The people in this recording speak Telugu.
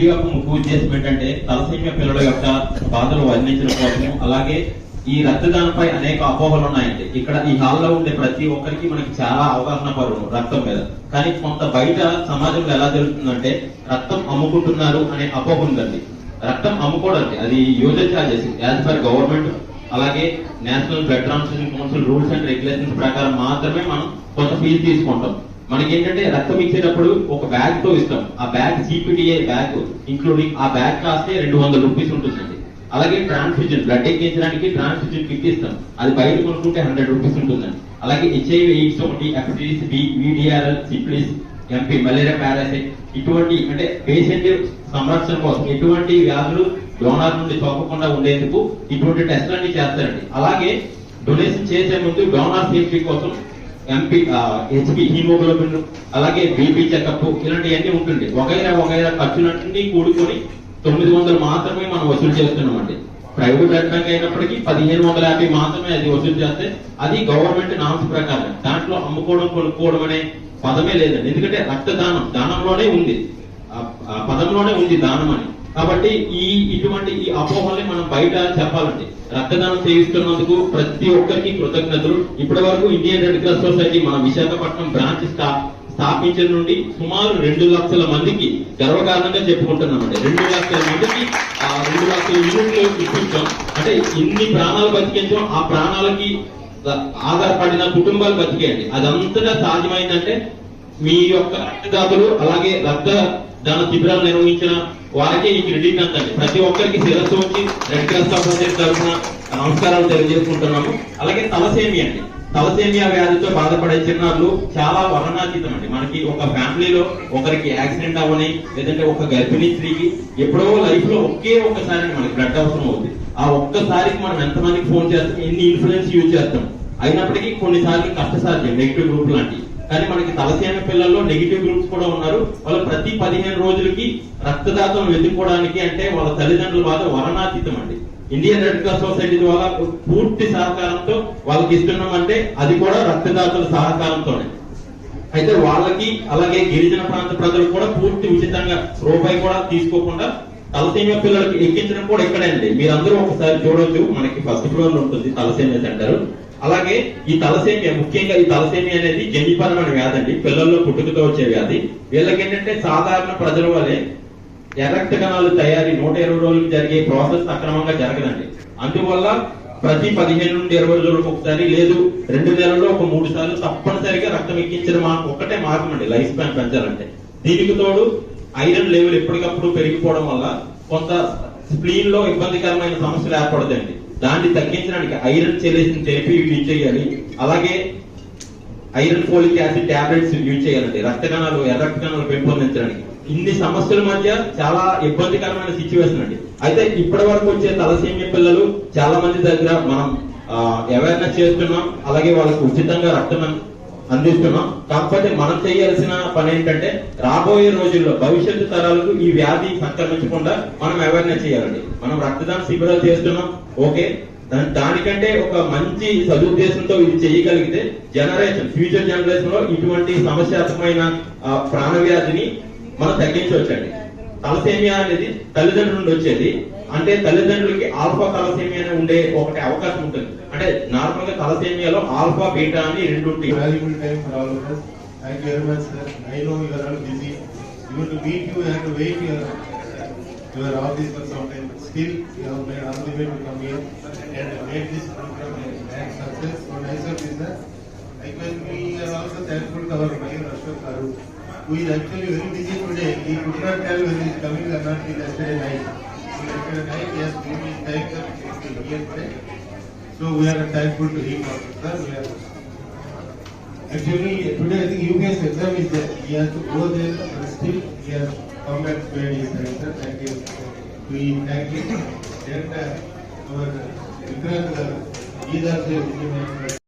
వీడియో యొక్క ముఖ్య ఉద్దేశం ఏంటంటే తలసేమియా పిల్లల యొక్క బాధలు వర్ణించడం కోసము, అలాగే ఈ రక్తదానంపై అనేక అపోహలు ఉన్నాయండి. ఇక్కడ ఈ హాల్లో ఉండే ప్రతి ఒక్కరికి మనకి చాలా అవగాహన పరువు రక్తం మీద. కానీ కొంత బయట సమాజంలో ఎలా జరుగుతుందంటే రక్తం అమ్ముకుంటున్నారు అనే అపోహ ఉందండి. రక్తం అమ్ముకోవడానికి అది user charges as per government, అలాగే national blood transfusion council rules and regulations ప్రకారం మాత్రమే మనం కొంత ఫీజు తీసుకుంటాం. మనకి ఏంటంటే రక్తం ఇచ్చేటప్పుడు ఒక బ్యాగ్ తో ఇస్తాం. ఆ బ్యాగ్ సిపిటిఏ బ్యాగ్ ఇంక్లూడింగ్ ఆ బ్యాగ్ కాస్తే 200 రూపీస్ ఉంటుందండి. అలాగే ట్రాన్స్ఫ్యూజన్ బ్లడ్ ఎక్కించడానికి ట్రాన్స్ఫ్యూజన్ కిట్ ఇస్తాం, అది బయట కొనుక్కుంటే 100 రూపీస్ ఉంటుందండి. అలాగే హెచ్ఐవి ఎయిడ్స్ ఒకటి, hepatitis B, VDRL, syphilis, MP, malaria, parasite ఇటువంటి అంటే పేషెంట్ సంరక్షణ కోసం ఎటువంటి వ్యాధులు డోనార్ నుండి సోకకుండా ఉండేందుకు ఇటువంటి టెస్టులన్నీ చేస్తారండి. అలాగే డొనేషన్ చేసే ముందు డోనార్ సేఫ్టీ కోసం ఎంపీ, హెచ్పి, హీమోగ్లోబిన్, అలాగే బీపీ చెకప్ ఇలాంటివన్నీ ఉంటుంది. వగైరా ఖర్చులన్నీ కూడుకొని 900 మాత్రమే మనం వసూలు చేస్తున్నామండి. ప్రైవేట్ బ్లడ్ బ్యాంక్ అయినప్పటికీ 1550 మాత్రమే అది వసూలు చేస్తే అది గవర్నమెంట్ నామ్స్ ప్రకారం. దాంట్లో అమ్ముకోవడం కొనుక్కోవడం అనే పదమే లేదండి. ఎందుకంటే రక్తదానం దానంలోనే ఉంది, పదంలోనే ఉంది దానం అని. కాబట్టి ఇటువంటి ఈ అపోహల్ని మనం బయట చెప్పాలండి. రక్తదానం చేయిస్తున్నందుకు ప్రతి ఒక్కరికి కృతజ్ఞతలు. ఇప్పటి వరకు ఇండియన్ రెడ్ క్రాస్ సొసైటీ మన విశాఖపట్నం బ్రాంచ్ స్థాపించిన నుండి సుమారు 2 లక్షల మందికి గర్వకారణంగా చెప్పుకుంటున్నామండి. 2 లక్షల మందికి 2 లక్షల యూనిట్లు ఇప్పించాం. అంటే ఇన్ని ప్రాణాలు బతికించాం. ఆ ప్రాణాలకి ఆధారపడిన కుటుంబాలు బతికేయండి. అదంతటా సాధ్యమైందంటే మీ యొక్క రక్తదాతలు, అలాగే రక్తదాన శిబిరాలు నిర్వహించిన వారికి ఈ క్రెడిట్ అంతండి. ప్రతి ఒక్కరికి శిరస్సు వచ్చి రెడ్ క్రాస్ సొసైటీ తరఫున నమస్కారాలు తెలియజేసుకుంటున్నాము. అలాగే తలసేమియా అండి, తలసేమియా వ్యాధితో బాధపడే చిన్నారులు చాలా వర్ణనాతీతం అండి. మనకి ఒక ఫ్యామిలీలో ఒకరికి యాక్సిడెంట్ అవ్వని, లేదంటే ఒక గర్భిణీ స్త్రీకి ఎప్పుడో లైఫ్ లో ఒకే ఒక్కసారి మనకి బ్లడ్ అవసరం అవుతుంది. ఆ ఒక్కసారికి మనం ఎంతమందికి ఫోన్ చేస్తాం, ఎన్ని ఇన్ఫ్లుయెన్స్ యూజ్ చేస్తాం. అయినప్పటికీ కొన్నిసార్లు కష్టసాధ్యం నెగిటివ్ గ్రూప్ లాంటివి. కానీ మనకి తలసేమియా పిల్లల్లో నెగిటివ్ గ్రూప్స్ కూడా ఉన్నారు. వాళ్ళు ప్రతి 15 రోజులకి రక్తదాతను వెతుక్కోవడానికి అంటే వాళ్ళ తల్లిదండ్రుల బాధ వర్ణనాతీతం అండి. ఇండియన్ రెడ్ క్రాస్ సొసైటీ ద్వారా పూర్తి సహకారంతో వాళ్ళకి ఇస్తున్నామంటే అది కూడా రక్తదాతల సహకారంతోనే. అయితే వాళ్ళకి అలాగే గిరిజన ప్రాంత ప్రజలు కూడా పూర్తి ఉచితంగా రూపాయి కూడా తీసుకోకుండా తలసేమియా పిల్లలకి ఎక్కించడం కూడా ఇక్కడండి. మీరందరూ ఒకసారి చూడొచ్చు, మనకి ఫస్ట్ ఫ్లోర్ లో ఉంటుంది తలసేమియా సెంటర్. అలాగే ఈ తలసేమియా, ముఖ్యంగా ఈ తలసేమియా అనేది జన్యుపరమైన వ్యాధి అండి, పిల్లల్లో పుట్టుకతో వచ్చే వ్యాధి. వీళ్ళకి ఏంటంటే సాధారణ ప్రజల వల్లే ఎర్రక్త కణాలు తయారీ 120 రోజులకు జరిగే ప్రాసెస్ సక్రమంగా జరగదండి. అందువల్ల ప్రతి 15 నుండి 20 రోజులకు ఒకసారి, లేదు 2 నెలల్లో ఒక 3 సార్లు తప్పనిసరిగా రక్తం ఎక్కించడం ఒక్కటే మార్గం అండి లైఫ్ స్పాన్ పెంచాలంటే. దీనికి తోడు ఐరన్ లెవెల్ ఎప్పటికప్పుడు పెరిగిపోవడం వల్ల కొంత స్ప్లీన్ లో ఇబ్బందికరమైన సమస్యలు ఏర్పడదండి. దాన్ని తగ్గించడానికి ఐరన్ చెలేసిన థెరపీ యూజ్ చేయాలి. అలాగే iron folic acid tablets use చేయాలండి ఎర్ర రక్త కణాలు పెంపొందించడానికి. ఇన్ని సమస్యల మధ్య చాలా ఇబ్బందికరమైన సిచ్యువేషన్ అండి. అయితే ఇప్పటి వరకు వచ్చే తలసేమియా పిల్లలు చాలా మంది దగ్గర మనం అవేర్నెస్ చేస్తున్నాం, అలాగే వాళ్ళకి ఉచితంగా రక్తం అందిస్తున్నాం. కాకపోతే మనం చేయాల్సిన పని ఏంటంటే రాబోయే రోజుల్లో భవిష్యత్తు తరాలకు ఈ వ్యాధి సంక్రమించకుండా మనం అవేర్నెస్ చేయాలండి. మనం రక్తదాన శిబిరాలు చేస్తున్నాం, ఓకే. దానికంటే ఒక మంచి సదుద్దేశంతో ఇది చేయగలిగితే ఫ్యూచర్ జనరేషన్ లో ఇటువంటి సమస్యాత్మకమైన ప్రాణ వ్యాధిని మనం తగ్గించవచ్చండి. తలసేమియా అనేది తల్లిదండ్రుల నుండి వచ్చేది. అంటే తల్లిదండ్రులకి ఆల్ఫా తలసేమియా అని ఉండే ఒకటి అవకాశం ఉంటుంది. అంటే నార్మల్ గా తలసేమియాలో ఆల్ఫా బీటా అని 2 ఉంటాయి. Your office for some time, but still you have made all the way to come here and made this program a grand success. So nice of business. Likewise, we are also thankful to our mayor Ashok Garu, who is actually very busy today. He could not tell when he is coming or not till yesterday night. So yesterday night he has given his time to be here today. So we are thankful to him also, sir. We are actually today I think UPS exam is there. He has to go there, but still he has come back to where he is there, sir. Thank you. We thank you. And our Vikrant, he is also